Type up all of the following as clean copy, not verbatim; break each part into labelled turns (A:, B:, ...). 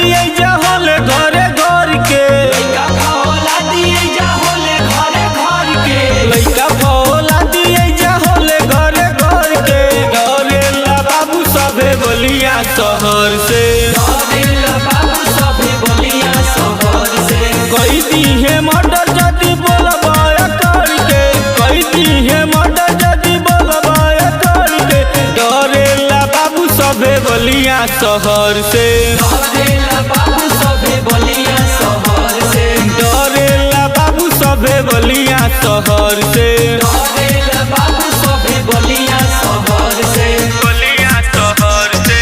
A: दिए जहले घरे घर के
B: लइका भोला दिए जहले घरे घर के
A: लइका भोला दिए जहले घरे घर के डरेला बाबू सभे बलिया शहर से
B: डरेला बाबू सभे बलिया शहर से
A: कई दिहे मर्डर जदी बोलबाया करके कई दिहे मर्डर जदी बोलबाया करके डरेला बाबू सभे बलिया शहर से
B: डरेला बाबू सभे बलिया शहर से
A: डरेला बाबू सभे बलिया शहर से
B: डरेला बाबू सभे बलिया शहर से
A: बलिया शहर से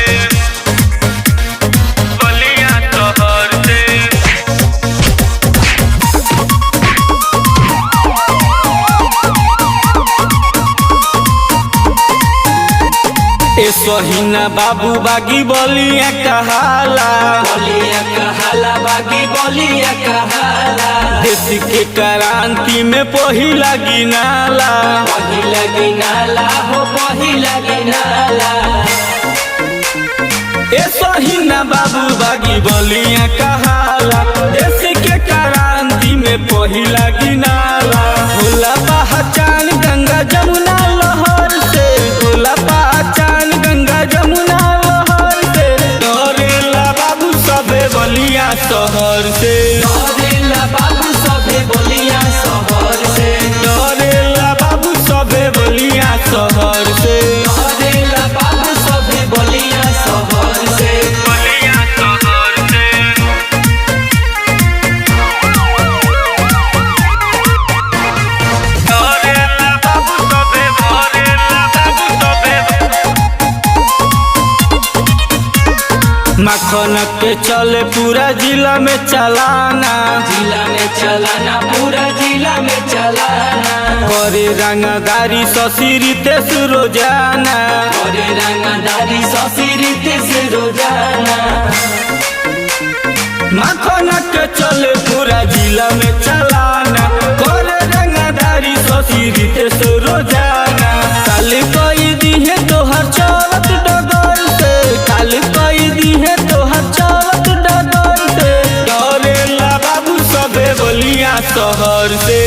A: बलिया शहर से ए सोहिना बाबू बागी बलिया कहाला
B: बलिया कहाला बागी बलिया कहाला
A: देश के क्रांति में पहिला गिनाला
B: पहिला गिनाला हो पहिला गिनाला
A: ए सोहिना बाबू बागी बलिया कहाला देश के क्रांति में पहिला गिनाला होला पहचान गंगा जमुना लहर से होला पहचान गंगा जमुना लहर से डरेला बाबू सभे बलिया शहर से
B: डरेला बाबू सभे बलिया शहर से
A: डरेला बाबू सभे बलिया शहर से
B: डरेला बाबू सभे बलिया शहर से
A: बलिया शहर से डरेला बाबू सभे डरेला बाबू सभे मखन के चले पूरा जिला में चलाना
B: जिला में चलाना पूरा जिला में चलाना
A: करे रंगदारी ससुरी तेस रोजाना
B: करे रंगदारी ससुरी तेस रोजाना
A: मखन के चले पूरा जिला में चलाना करे रंगदारी ससुरी तेस रोजाना काल कोई दिहे तोहर चलत डगर से काल कोई दिहे तोहर चलत डगर से डरेला बाबू सभे बलिया शहर से